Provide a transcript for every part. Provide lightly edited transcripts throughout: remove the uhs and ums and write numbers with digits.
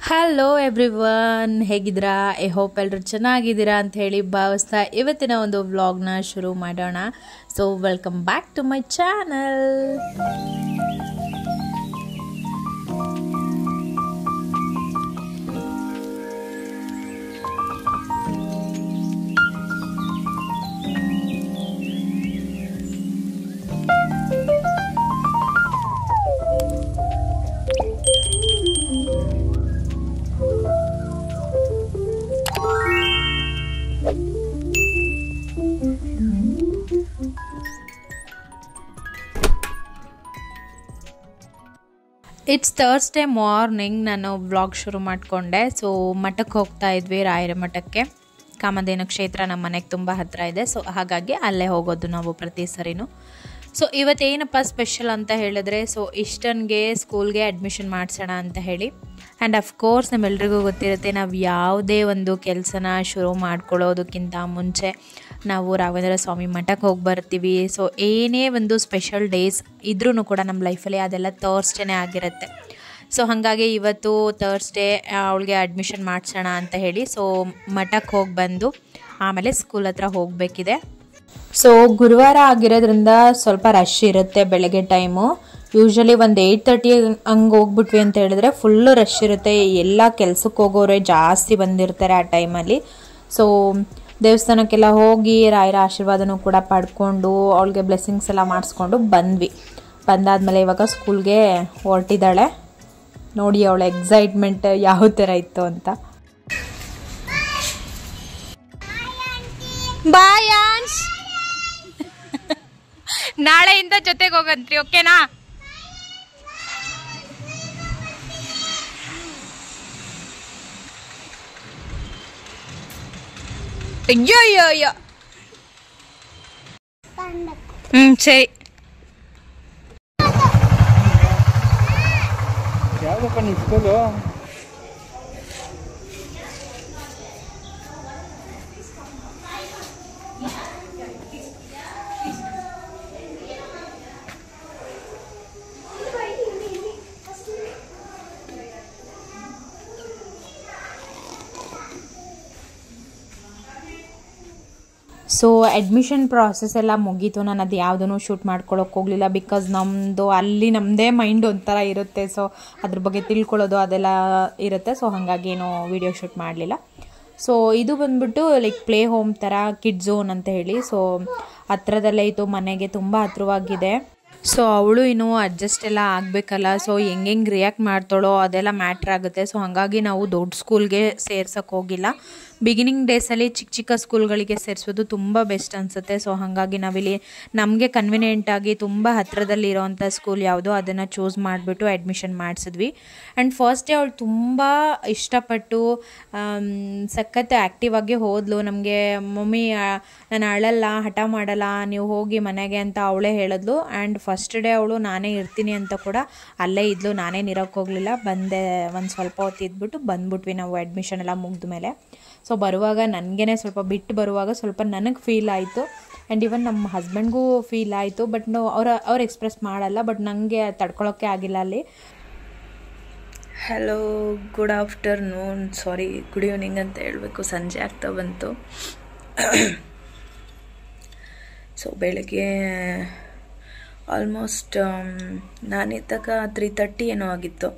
Hello everyone, ಹೇಗಿದ್ದೀರಾ? I hope ಎಲ್ಲರೂ ಚೆನ್ನಾಗಿದ್ದೀರಾ ಅಂತ ಹೇಳಿ ಭಾವಿಸ್ತಾ ಇವತ್ತಿನ ಒಂದು ವ್ಲಾಗ್ನ ಶುರು ಮಾಡೋಣ. So welcome back to my channel. It's Thursday morning ನಾನು ವ್ಲಾಗ್ ಶುರು ಮಾಡಿಕೊಂಡೆ. ಸೊ ಮಠಕ್ಕೆ ಹೋಗ್ತಾ ಇದ್ವಿ, ರಾಯರ ಮಠಕ್ಕೆ. ಕಾಮಧೇನು ಕ್ಷೇತ್ರ ನಮ್ಮ ಮನೆಗೆ ತುಂಬ ಹತ್ತಿರ ಇದೆ. ಸೊ ಹಾಗಾಗಿ ಅಲ್ಲೇ ಹೋಗೋದು ನಾವು ಪ್ರತಿ ಸರಿನೂ. ಸೊ ಇವತ್ತೇನಪ್ಪ ಸ್ಪೆಷಲ್ ಅಂತ ಹೇಳಿದ್ರೆ, ಸೊ ಇಷ್ಟನ್ಗೆ ಸ್ಕೂಲ್ಗೆ ಅಡ್ಮಿಷನ್ ಮಾಡಿಸೋಣ ಅಂತ ಹೇಳಿ. ಆ್ಯಂಡ್ ಅಫ್ಕೋರ್ಸ್ ನಮ್ಮೆಲ್ರಿಗೂ ಗೊತ್ತಿರುತ್ತೆ, ನಾವು ಯಾವುದೇ ಒಂದು ಕೆಲಸನ ಶುರು ಮಾಡ್ಕೊಳ್ಳೋದಕ್ಕಿಂತ ಮುಂಚೆ ನಾವು ರಾಘವೇಂದ್ರ ಸ್ವಾಮಿ ಮಠಕ್ಕೆ ಹೋಗಿ ಬರ್ತೀವಿ. ಸೊ ಏನೇ ಒಂದು ಸ್ಪೆಷಲ್ ಡೇಸ್ ಇದ್ರೂ ಕೂಡ ನಮ್ಮ ಲೈಫಲ್ಲಿ ಅದೆಲ್ಲ ಥರ್ಸ್ಡೇನೇ ಆಗಿರುತ್ತೆ. ಸೊ ಹಾಗಾಗಿ ಇವತ್ತು ಥರ್ಸ್ಡೇ ಅವಳಿಗೆ ಅಡ್ಮಿಷನ್ ಮಾಡಿಸೋಣ ಅಂತ ಹೇಳಿ ಸೊ ಮಠಕ್ಕೆ ಹೋಗಿ ಬಂದು ಆಮೇಲೆ ಸ್ಕೂಲ್ ಹತ್ರ ಹೋಗಬೇಕಿದೆ. ಸೊ ಗುರುವಾರ ಆಗಿರೋದ್ರಿಂದ ಸ್ವಲ್ಪ ರಶ್ ಇರುತ್ತೆ ಬೆಳಗ್ಗೆ ಟೈಮು. ಯೂಶ್ವಲಿ ಒಂದು 8:30 ಹಂಗೆ ಹೋಗ್ಬಿಟ್ವಿ ಅಂತ ಹೇಳಿದ್ರೆ ಫುಲ್ಲು ರಶ್ ಇರುತ್ತೆ. ಎಲ್ಲ ಕೆಲ್ಸಕ್ಕೆ ಹೋಗೋರೆ ಜಾಸ್ತಿ ಬಂದಿರ್ತಾರೆ ಆ ಟೈಮಲ್ಲಿ. ಸೊ ದೇವಸ್ಥಾನಕ್ಕೆಲ್ಲ ಹೋಗಿ ರಾಯರ ಆಶೀರ್ವಾದನೂ ಕೂಡ ಪಡ್ಕೊಂಡು ಅವಳಿಗೆ ಬ್ಲೆಸ್ಸಿಂಗ್ಸ್ ಎಲ್ಲ ಮಾಡಿಸ್ಕೊಂಡು ಬಂದ್ವಿ. ಬಂದಾದಮೇಲೆ ಇವಾಗ ಸ್ಕೂಲ್ಗೆ ಹೊರಟಿದ್ದಾಳೆ. ನೋಡಿ ಅವಳ ಎಕ್ಸೈಟ್ಮೆಂಟ್ ಯಾವ ಥರ ಇತ್ತು ಅಂತ. ಬಾಯ್ ಆನ್ಸ್, ನಾಳೆಯಿಂದ ಜೊತೆಗೆ ಹೋಗಂತ್ರಿ, ಓಕೆನಾ? ಅಯ್ಯೋ ಅಯ್ಯೋ ಅಯ್ಯೋ, ಸರಿ. ಯಾವ್ದಪ್ಪ ನೀ ಸ್ಕೂಲು? ಸೊ ಅಡ್ಮಿಷನ್ ಪ್ರಾಸೆಸ್ ಎಲ್ಲ ಮುಗೀತು. ನಾನು ಅದು ಯಾವುದೂ ಶೂಟ್ ಮಾಡ್ಕೊಳ್ಳೋಕೆ ಹೋಗಲಿಲ್ಲ. ಬಿಕಾಸ್ ನಮ್ಮದು ಅಲ್ಲಿ ನಮ್ಮದೇ ಮೈಂಡ್ ಒಂಥರ ಇರುತ್ತೆ. ಸೊ ಅದ್ರ ಬಗ್ಗೆ ತಿಳ್ಕೊಳ್ಳೋದು ಅದೆಲ್ಲ ಇರುತ್ತೆ. ಸೊ ಹಾಗಾಗಿ ಏನೋ ವಿಡಿಯೋ ಶೂಟ್ ಮಾಡಲಿಲ್ಲ. ಸೊ ಇದು ಬಂದ್ಬಿಟ್ಟು ಲೈಕ್ ಪ್ಲೇ ಹೋಮ್ ಥರ ಕಿಡ್ ಝೋನ್ ಅಂತ ಹೇಳಿ. ಸೊ ಹತ್ರದಲ್ಲೇ ಇತ್ತು, ಮನೆಗೆ ತುಂಬ ಹತ್ರವಾಗಿದೆ. ಸೊ ಅವಳು ಇನ್ನೂ ಅಡ್ಜಸ್ಟ್ ಎಲ್ಲ ಆಗಬೇಕಲ್ಲ. ಸೊ ಹೆಂಗೆ ರಿಯಾಕ್ಟ್ ಮಾಡ್ತಾಳೋ ಅದೆಲ್ಲ ಮ್ಯಾಟ್ರ್ ಆಗುತ್ತೆ. ಸೊ ಹಾಗಾಗಿ ನಾವು ದೊಡ್ಡ ಸ್ಕೂಲ್ಗೆ ಸೇರ್ಸೋಕ್ಕೆ ಹೋಗಿಲ್ಲ. ಬಿಗಿನಿಂಗ್ ಡೇಸಲ್ಲಿ ಚಿಕ್ಕ ಚಿಕ್ಕ ಸ್ಕೂಲ್ಗಳಿಗೆ ಸೇರಿಸೋದು ತುಂಬ ಬೆಸ್ಟ್ ಅನಿಸುತ್ತೆ. ಸೊ ಹಾಗಾಗಿ ನಾವಿಲ್ಲಿ ನಮಗೆ ಕನ್ವಿನಿಯೆಂಟಾಗಿ ತುಂಬ ಹತ್ತಿರದಲ್ಲಿ ಇರೋವಂಥ ಸ್ಕೂಲ್ ಯಾವುದೋ ಅದನ್ನು ಚೂಸ್ ಮಾಡಿಬಿಟ್ಟು ಅಡ್ಮಿಷನ್ ಮಾಡಿಸಿದ್ವಿ. ಆ್ಯಂಡ್ ಫಸ್ಟ್ ಡೇ ಅವಳು ತುಂಬ ಇಷ್ಟಪಟ್ಟು ಸಖತ್ ಆ್ಯಕ್ಟಿವ್ ಆಗಿ ಹೋದ್ಲು. ನಮಗೆ ಮಮ್ಮಿ ನಾನು ಅಳಲ್ಲ, ಹಠ ಮಾಡಲ್ಲ, ನೀವು ಹೋಗಿ ಮನೆಗೆ ಅಂತ ಅವಳೇ ಹೇಳಿದ್ಲು. ಆ್ಯಂಡ್ ಫಸ್ಟ್ ಡೇ ಅವಳು ನಾನೇ ಇರ್ತೀನಿ ಅಂತ ಕೂಡ ಅಲ್ಲೇ ಇದ್ಲು. ನಾನೇನು ಇರೋಕ್ಕೆ ಹೋಗಲಿಲ್ಲ. ಬಂದೆ, ಒಂದು ಸ್ವಲ್ಪ ಹೊತ್ತು ಇದ್ಬಿಟ್ಟು ಬಂದ್ಬಿಟ್ವಿ ನಾವು ಅಡ್ಮಿಷನ್ ಎಲ್ಲ ಮುಗಿದ ಮೇಲೆ. ಸೊ ಬರುವಾಗ ನನಗೇ ಸ್ವಲ್ಪ ಬಿಟ್ಟು ಬರುವಾಗ ಸ್ವಲ್ಪ ನನಗೆ ಫೀಲ್ ಆಯಿತು. ಆ್ಯಂಡ್ ಇವನ್ ನಮ್ಮ ಹಸ್ಬೆಂಡ್ಗೂ ಫೀಲ್ ಆಯಿತು. ಬಟ್ ಅವ್ರು ಎಕ್ಸ್ಪ್ರೆಸ್ ಮಾಡಲ್ಲ. ಬಟ್ ನನಗೆ ತಡ್ಕೊಳ್ಳೋಕ್ಕೆ ಆಗಿಲ್ಲ ಅಲ್ಲಿ. ಹಲೋ, ಗುಡ್ ಆಫ್ಟರ್ನೂನ್, ಸಾರಿ ಗುಡ್ ಈವ್ನಿಂಗ್ ಅಂತ ಹೇಳಬೇಕು, ಸಂಜೆ ಆಗ್ತಾ ಬಂತು. ಸೊ ಬೆಳಗ್ಗೆ ಆಲ್ಮೋಸ್ಟ್ ನಾನಿದ್ದಾಗ 3:30 ಏನೋ ಆಗಿತ್ತು.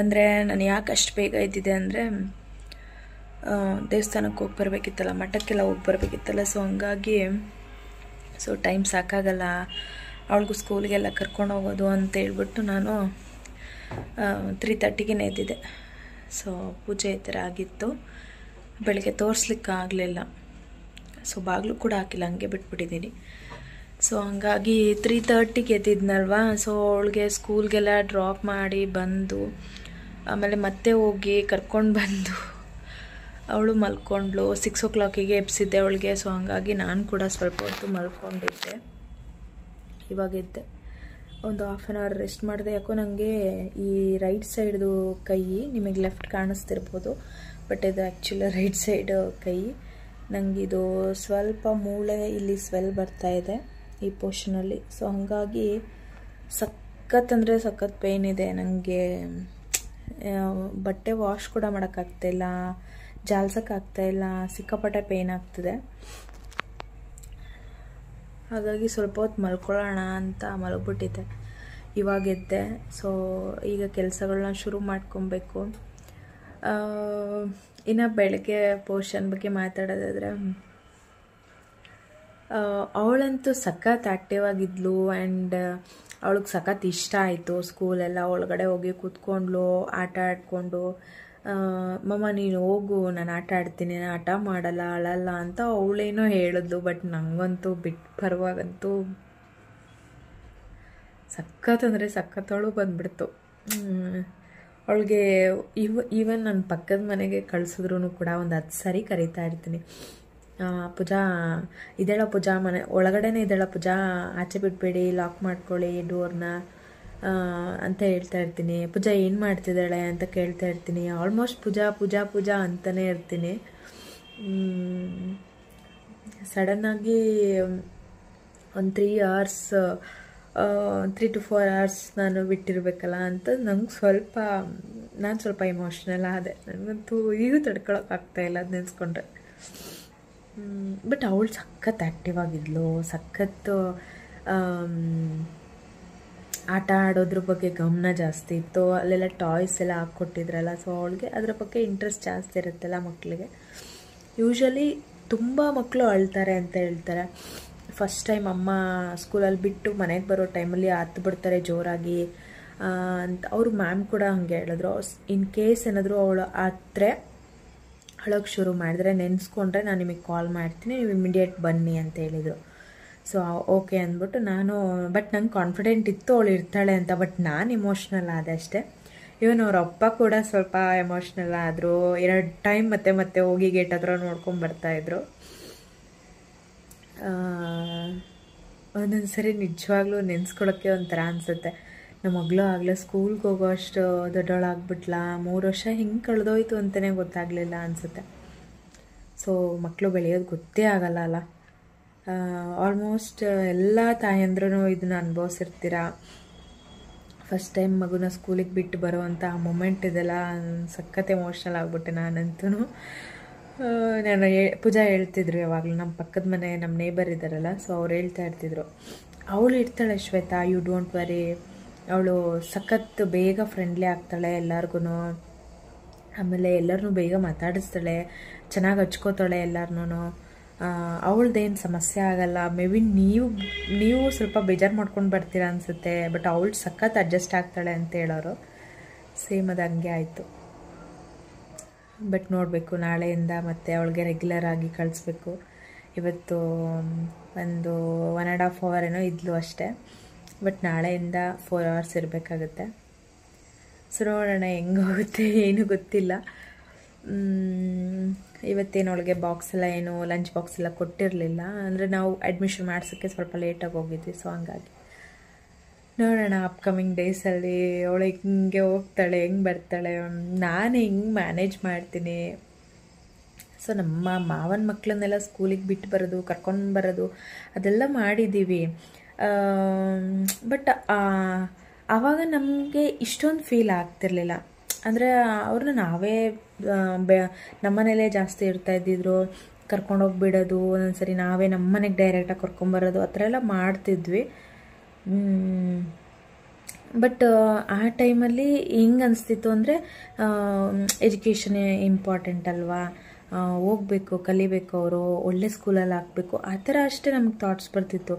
ಅಂದರೆ ನಾನು ಯಾಕೆ ಅಷ್ಟು ಬೇಗ ಇದ್ದಿದ್ದೆ ಅಂದರೆ ದೇವಸ್ಥಾನಕ್ಕೆ ಹೋಗಿ ಬರಬೇಕಿತ್ತಲ್ಲ, ಮಠಕ್ಕೆಲ್ಲ ಹೋಗಿ ಬರಬೇಕಿತ್ತಲ್ಲ. ಸೊ ಹಂಗಾಗಿ ಸೊ ಟೈಮ್ ಸಾಕಾಗಲ್ಲ ಅವಳಿಗೂ ಸ್ಕೂಲಿಗೆಲ್ಲ ಕರ್ಕೊಂಡು ಹೋಗೋದು ಅಂತ ಹೇಳ್ಬಿಟ್ಟು ನಾನು 3:30ಗೆ ಎದ್ದಿದ್ದೆ. ಸೊ ಪೂಜೆ ಈ ಥರ ಆಗಿತ್ತು. ಬೆಳಗ್ಗೆ ತೋರಿಸ್ಲಿಕ್ಕೆ ಆಗಲಿಲ್ಲ. ಸೊ ಬಾಗಿಲು ಕೂಡ ಹಾಕಿಲ್ಲ, ಹಂಗೆ ಬಿಟ್ಬಿಟ್ಟಿದ್ದೀನಿ. ಸೊ ಹಂಗಾಗಿ 3:30ಗೆ ಎದ್ದಿದ್ನಲ್ವ. ಸೊ ಅವಳಿಗೆ ಸ್ಕೂಲ್ಗೆಲ್ಲ ಡ್ರಾಪ್ ಮಾಡಿ ಬಂದು ಆಮೇಲೆ ಮತ್ತೆ ಹೋಗಿ ಕರ್ಕೊಂಡು ಬಂದು ಅವಳು ಮಲ್ಕೊಂಡ್ಳು. 6 o'clockಗೆ ಎಬ್ಸಿದ್ದೆ ಅವಳಿಗೆ. ಸೊ ಹಂಗಾಗಿ ನಾನು ಕೂಡ ಸ್ವಲ್ಪ ಹೊತ್ತು ಮಲ್ಕೊಂಡಿದ್ದೆ. ಇವಾಗಿದ್ದೆ, ಒಂದು 1/2 hour ರೆಸ್ಟ್ ಮಾಡಿದೆ. ಯಾಕೋ ನನಗೆ ಈ ರೈಟ್ ಸೈಡ್ದು ಕೈ, ನಿಮಗೆ ಲೆಫ್ಟ್ ಕಾಣಿಸ್ತಿರ್ಬೋದು, ಬಟ್ ಇದು ಆ್ಯಕ್ಚುಲಿ ರೈಟ್ ಸೈಡ್ ಕೈ. ನನಗಿದು ಸ್ವಲ್ಪ ಮೂಳೆ ಇಲ್ಲಿ ಸ್ವೆಲ್ ಬರ್ತಾಯಿದೆ ಈ ಪೋರ್ಷನಲ್ಲಿ. ಸೊ ಹಾಗಾಗಿ ಸಖತ್ತಂದರೆ ಸಖತ್ ಪೇಯ್ನ್ ಇದೆ ನನಗೆ. ಬಟ್ಟೆ ವಾಶ್ ಕೂಡ ಮಾಡೋಕ್ಕಾಗ್ತಾಯಿಲ್ಲ, ಜಾಲ್ಸೋಕ್ಕಾಗ್ತಾಯಿಲ್ಲ, ಸಿಕ್ಕಾಪಟ್ಟೆ ಪೇಯ್ನ್ ಆಗ್ತಿದೆ. ಹಾಗಾಗಿ ಸ್ವಲ್ಪ ಹೊತ್ತು ಮಲ್ಕೊಳ್ಳೋಣ ಅಂತ ಮಲಗಿಬಿಟ್ಟಿದ್ದೆ. ಇವಾಗ ಎದ್ದೆ. ಸೊ ಈಗ ಕೆಲಸಗಳನ್ನ ಶುರು ಮಾಡ್ಕೊಬೇಕು. ಇನ್ನು ಬೆಳಗ್ಗೆ ಪೋರ್ಷನ್ ಬಗ್ಗೆ ಮಾತಾಡೋದಾದರೆ, ಅವಳಂತೂ ಸಖತ್ ಆ್ಯಕ್ಟಿವ್ ಆಗಿದ್ಲು ಆ್ಯಂಡ್ ಅವಳಿಗೆ ಸಖತ್ ಇಷ್ಟ ಆಯಿತು. ಸ್ಕೂಲೆಲ್ಲ ಒಳಗಡೆ ಹೋಗಿ ಕೂತ್ಕೊಂಡ್ಲು, ಆಟ ಆಡಿಕೊಂಡು, ಮಮ್ಮ ನೀನು ಹೋಗು, ನಾನು ಆಟ ಆಡ್ತೀನಿ, ನಾನು ಆಟ ಮಾಡಲ್ಲ, ಅಳಲ್ಲ ಅಂತ ಅವಳೇನೋ ಹೇಳಿದ್ಲು. ಬಟ್ ನನಗಂತೂ ಬಿಟ್ಟು ಬರುವಾಗಂತೂ ಸಖತ್ತಂದರೆ ಸಖತ್ತವಳು ಬಂದ್ಬಿಡ್ತು. ಅವಳಿಗೆ ಈವನ್ ನನ್ನ ಪಕ್ಕದ ಮನೆಗೆ ಕಳಿಸಿದ್ರು ಕೂಡ ಒಂದು 10 ಸಾರಿ ಕರೀತಾ ಇರ್ತೀನಿ, ಪೂಜಾ ಇದೆಲ್ಲ ಪೂಜಾ ಮನೆ ಒಳಗಡೆನೇ ಇದೆಲ್ಲ ಪೂಜಾ, ಆಚೆ ಬಿಡಬೇಡಿ, ಲಾಕ್ ಮಾಡ್ಕೊಳ್ಳಿ ಡೋರ್ನ ಅಂತ ಹೇಳ್ತಾ ಇರ್ತೀನಿ. ಪೂಜಾ ಏನು ಮಾಡ್ತಿದ್ದಾಳೆ ಅಂತ ಕೇಳ್ತಾ ಇರ್ತೀನಿ. ಆಲ್ಮೋಸ್ಟ್ ಪೂಜಾ ಪೂಜಾ ಪೂಜಾ ಅಂತಲೇ ಇರ್ತೀನಿ. ಸಡನ್ನಾಗಿ ಒಂದು 3 to 4 hours ನಾನು ಬಿಟ್ಟಿರ್ಬೇಕಲ್ಲ ಅಂತ ನಾನು ಸ್ವಲ್ಪ ಎಮೋಷ್ನಲ್ ಆದೆ. ನನಗಂತೂ ಈಗೂ ತಡ್ಕೊಳಕ್ಕಾಗ್ತಾಯಿಲ್ಲ ಅದು ನೆನೆಸ್ಕೊಂಡ್ರೆ. ಬಟ್ ಅವಳು ಸಖತ್ ಆ್ಯಕ್ಟಿವ್ ಆಗಿದ್ಲು, ಸಖತ್ತು ಆಟ ಆಡೋದ್ರ ಬಗ್ಗೆ ಗಮನ ಜಾಸ್ತಿ ಇತ್ತು. ಅಲ್ಲೆಲ್ಲ ಟಾಯ್ಸ್ ಎಲ್ಲ ಹಾಕ್ಕೊಟ್ಟಿದ್ರಲ್ಲ, ಸೊ ಅವಳಿಗೆ ಅದರ ಬಗ್ಗೆ ಇಂಟ್ರೆಸ್ಟ್ ಜಾಸ್ತಿ ಇರುತ್ತಲ್ಲ ಮಕ್ಕಳಿಗೆ. ಯೂಶ್ವಲಿ ತುಂಬ ಮಕ್ಕಳು ಅಳ್ತಾರೆ ಅಂತ ಹೇಳ್ತಾರೆ. ಫಸ್ಟ್ ಟೈಮ್ ಅಮ್ಮ ಸ್ಕೂಲಲ್ಲಿ ಬಿಟ್ಟು ಮನೆಗೆ ಬರೋ ಟೈಮಲ್ಲಿ ಹತ್ತು ಬಿಡ್ತಾರೆ ಜೋರಾಗಿ ಅಂತ ಅವರು ಮ್ಯಾಮ್ ಕೂಡ ಹಾಗೆ ಹೇಳಿದ್ರು. ಇನ್ ಕೇಸ್ ಏನಾದರೂ ಅವಳು ಆದರೆ ಅಳೋಕ್ಕೆ ಶುರು ಮಾಡಿದ್ರೆ ನೆನೆಸ್ಕೊಂಡ್ರೆ ನಾನು ನಿಮಗೆ ಕಾಲ್ ಮಾಡ್ತೀನಿ, ನೀವು ಇಮಿಡಿಯೇಟ್ ಬನ್ನಿ ಅಂತ ಹೇಳಿದರು. ಸೊ ಓಕೆ ಅಂದ್ಬಿಟ್ಟು ಬಟ್ ನಂಗೆ ಕಾನ್ಫಿಡೆಂಟ್ ಇತ್ತು ಅವಳು ಇರ್ತಾಳೆ ಅಂತ. ಬಟ್ ನಾನು ಇಮೋಷ್ನಲ್ ಆದೆ ಅಷ್ಟೇ. ಇವನ್ ಅವ್ರ ಅಪ್ಪ ಕೂಡ ಸ್ವಲ್ಪ ಎಮೋಷ್ನಲ್ ಆದರು. 2 ಟೈಮ್ ಮತ್ತೆ ಹೋಗಿ ಗೇಟ್ ಹತ್ರ ನೋಡ್ಕೊಂಡು ಬರ್ತಾಯಿದ್ರು. ಒಂದೊಂದು ಸರಿ ನಿಜವಾಗ್ಲೂ ನೆನೆಸ್ಕೊಳ್ಳೋಕ್ಕೆ ಒಂಥರ ಅನಿಸುತ್ತೆ. ನಮ್ಮ ಮಗಳು ಆಗಲೇ ಸ್ಕೂಲ್ಗೆ ಹೋಗೋ ಅಷ್ಟು ದೊಡ್ಡವಳಾಗ್ಬಿಟ್ಲಾ, 3 ವರ್ಷ ಹಿಂಗೆ ಕಳೆದೋಯ್ತು ಅಂತಲೇ ಗೊತ್ತಾಗಲಿಲ್ಲ ಅನಿಸುತ್ತೆ. ಸೊ ಮಕ್ಕಳು ಬೆಳೆಯೋದು ಗೊತ್ತೇ ಆಗಲ್ಲ ಅಲ್ಲ. ಆಲ್ಮೋಸ್ಟ್ ಎಲ್ಲ ತಾಯಂದ್ರೂ ಇದನ್ನು ಅನುಭವಿಸಿರ್ತೀರ. ಫಸ್ಟ್ ಟೈಮ್ ಮಗುನ ಸ್ಕೂಲಿಗೆ ಬಿಟ್ಟು ಬರೋವಂಥ ಮೊಮೆಂಟ್ ಇದೆಲ್ಲ ಸಖತ್ ಎಮೋಷ್ನಲ್ ಆಗಿಬಿಟ್ಟೆ ನಾನಂತೂ. ನಾನು ಪೂಜಾ ಹೇಳ್ತಿದ್ರು ಯಾವಾಗಲೂ, ನಮ್ಮ ಪಕ್ಕದ ಮನೆ ನಮ್ಮ ನೇಬರ್ ಇದ್ದಾರಲ್ಲ, ಸೊ ಅವ್ರು ಹೇಳ್ತಾ ಇರ್ತಿದ್ರು, ಅವಳು ಇರ್ತಾಳೆ ಶ್ವೇತಾ, ಯು ಡೋಂಟ್ ವರಿ, ಅವಳು ಸಖತ್ ಬೇಗ ಫ್ರೆಂಡ್ಲಿ ಆಗ್ತಾಳೆ ಎಲ್ಲರಿಗೂ, ಆಮೇಲೆ ಎಲ್ಲರನ್ನೂ ಬೇಗ ಮಾತಾಡಿಸ್ತಾಳೆ, ಚೆನ್ನಾಗಿ ಹಚ್ಕೋತಾಳೆ ಎಲ್ಲರನ್ನೂ, ಅವಳದ್ದೇನು ಸಮಸ್ಯೆ ಆಗಲ್ಲ. ಮೇ ಬಿ ನೀವು ಸ್ವಲ್ಪ ಬೇಜಾರು ಮಾಡ್ಕೊಂಡು ಬರ್ತೀರಾ ಅನಿಸುತ್ತೆ, ಬಟ್ ಅವಳು ಸಖತ್ ಅಡ್ಜಸ್ಟ್ ಆಗ್ತಾಳೆ ಅಂತ ಹೇಳೋರು. ಸೇಮ್ ಅದು ಹಂಗೆ ಆಯಿತು. ಬಟ್ ನೋಡಬೇಕು, ನಾಳೆಯಿಂದ ಮತ್ತೆ ಅವಳಿಗೆ ರೆಗ್ಯುಲರ್ ಆಗಿ ಕಳಿಸ್ಬೇಕು. ಇವತ್ತು ಒಂದು 1.5 hour ಏನೋ ಇದ್ಲು ಅಷ್ಟೇ, ಬಟ್ ನಾಳೆಯಿಂದ 4 hours ಇರಬೇಕಾಗುತ್ತೆ. ಸೊ ನೋಡೋಣ ಹೆಂಗೋಗುತ್ತೆ ಏನು ಗೊತ್ತಿಲ್ಲ. ಇವತ್ತೇನು ಅವಳಿಗೆ ಬಾಕ್ಸ್ ಎಲ್ಲ ಏನು ಲಂಚ್ ಬಾಕ್ಸ್ ಎಲ್ಲ ಕೊಟ್ಟಿರಲಿಲ್ಲ. ಅಂದರೆ ನಾವು ಅಡ್ಮಿಷನ್ ಮಾಡಿಸೋಕ್ಕೆ ಸ್ವಲ್ಪ ಲೇಟಾಗಿ ಹೋಗಿದ್ವಿ. ಸೊ ಹಂಗಾಗಿ ನೋಡೋಣ ಅಪ್ಕಮಿಂಗ್ ಡೇಸಲ್ಲಿ ಅವಳು ಹಿಂಗೆ ಹೋಗ್ತಾಳೆ, ಹೆಂಗೆ ಬರ್ತಾಳೆ, ನಾನು ಹೆಂಗೆ ಮ್ಯಾನೇಜ್ ಮಾಡ್ತೀನಿ. ಸೊ ನಮ್ಮ ಮಾವನ ಮಕ್ಕಳನ್ನೆಲ್ಲ ಸ್ಕೂಲಿಗೆ ಬಿಟ್ಟು ಬರೋದು, ಕರ್ಕೊಂಡು ಬರೋದು ಅದೆಲ್ಲ ಮಾಡಿದ್ದೀವಿ. ಬಟ್ ಆವಾಗ ನಮಗೆ ಇಷ್ಟೊಂದು ಫೀಲ್ ಆಗ್ತಿರ್ಲಿಲ್ಲ. ಅಂದರೆ ಅವ್ರನ್ನ ನಾವೇ ನಮ್ಮನೇಲೇ ಜಾಸ್ತಿ ಇರ್ತಾಯಿದ್ದಿದ್ರು, ಕರ್ಕೊಂಡೋಗಿ ಬಿಡೋದು, ಒಂದೊಂದ್ಸರಿ ನಾವೇ ನಮ್ಮ ಮನೆಗೆ ಡೈರೆಕ್ಟಾಗಿ ಕರ್ಕೊಂಬರೋದು, ಆ ಥರ ಎಲ್ಲ ಮಾಡ್ತಿದ್ವಿ. ಬಟ್ ಆ ಟೈಮಲ್ಲಿ ಹೆಂಗೆ ಅನಿಸ್ತಿತ್ತು ಅಂದರೆ, ಎಜುಕೇಷನ್ ಇಂಪಾರ್ಟೆಂಟ್ ಅಲ್ವಾ, ಹೋಗ್ಬೇಕು, ಕಲಿಬೇಕು, ಅವರು ಒಳ್ಳೆ ಸ್ಕೂಲಲ್ಲಿ ಹಾಕಬೇಕು, ಆ ಥರ ಅಷ್ಟೇ ನಮ್ಗೆ ಥಾಟ್ಸ್ ಬರ್ತಿತ್ತು.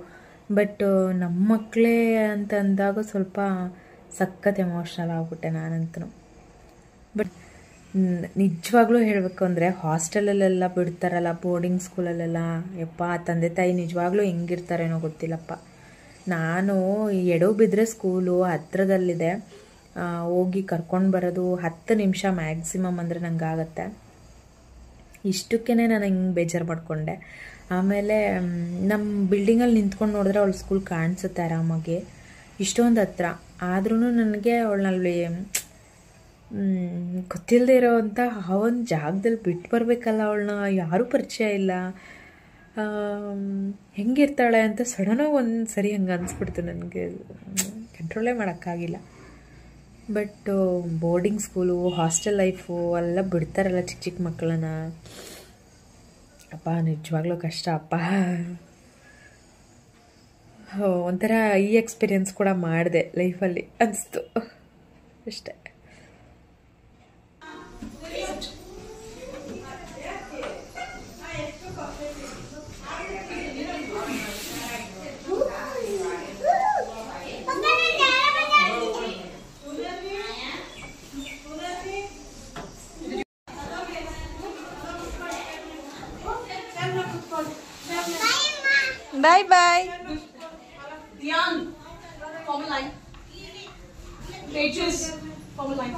ಬಟ್ ನಮ್ಮ ಮಕ್ಕಳೇ ಅಂತ ಅಂದಾಗ ಸ್ವಲ್ಪ ಸಖತ್ ಎಮೋಷ್ನಲ್ ಆಗ್ಬಿಟ್ಟೆ ನಾನಂತೂ. ಬಟ್ ನಿಜವಾಗ್ಲೂ ಹೇಳಬೇಕು ಅಂದರೆ ಹಾಸ್ಟೆಲಲ್ಲೆಲ್ಲ ಬಿಡ್ತಾರಲ್ಲ, ಬೋರ್ಡಿಂಗ್ ಸ್ಕೂಲಲ್ಲೆಲ್ಲ, ಯಪ್ಪ ತಂದೆ ತಾಯಿ ನಿಜವಾಗ್ಲೂ ಹೆಂಗಿರ್ತಾರೇನೋ ಗೊತ್ತಿಲ್ಲಪ್ಪ. ನಾನು ಎಡವಿಬಿದ್ರೆ ಸ್ಕೂಲು ಹತ್ರದಲ್ಲಿದೆ, ಹೋಗಿ ಕರ್ಕೊಂಡು ಬರೋದು 10 ನಿಮಿಷ ಮ್ಯಾಕ್ಸಿಮಮ್ ಅಂದರೆ ನಂಗೆ ಆಗುತ್ತೆ. ಇಷ್ಟಕ್ಕೇ ನಾನು ಹಿಂಗೆ ಬೇಜಾರು ಮಾಡಿಕೊಂಡೆ. ಆಮೇಲೆ ನಮ್ಮ ಬಿಲ್ಡಿಂಗಲ್ಲಿ ನಿಂತ್ಕೊಂಡು ನೋಡಿದ್ರೆ ಅವಳು ಸ್ಕೂಲ್ ಕಾಣಿಸುತ್ತೆ ಆರಾಮಾಗಿ, ಇಷ್ಟೊಂದು ಹತ್ರ. ಆದ್ರೂ ನನಗೆ ಅವಳಲ್ಲಿ ಗೊತ್ತಿಲ್ಲದೆ ಇರೋವಂಥ ಆ ಒಂದು ಜಾಗದಲ್ಲಿ ಬಿಟ್ಟು ಬರಬೇಕಲ್ಲ, ಅವಳನ್ನ ಯಾರೂ ಪರಿಚಯ ಇಲ್ಲ. ಹೆಂಗಿರ್ತಾಳೆ ಅಂತ ಸಡನ್ನಾಗಿ ಒಂದು ಸರಿ ಹಂಗೆ ಅನಿಸ್ಬಿಡ್ತು ನನಗೆ. ಕಂಟ್ರೋಲೇ ಮಾಡೋಕ್ಕಾಗಿಲ್ಲ. But boarding school, hostel life ಎಲ್ಲ ಬಿಡ್ತಾರಲ್ಲ ಚಿಕ್ಕ ಚಿಕ್ಕ ಮಕ್ಕಳನ್ನ, ಅಪ್ಪ ನಿಜವಾಗ್ಲೂ ಕಷ್ಟ ಅಪ್ಪ. ಒಂಥರ ಈ ಎಕ್ಸ್ಪೀರಿಯನ್ಸ್ ಕೂಡ ಮಾಡಿದೆ ಲೈಫಲ್ಲಿ ಅನಿಸ್ತು ಅಷ್ಟೆ. Bye bye. Dion, formal line. Pages, formal line.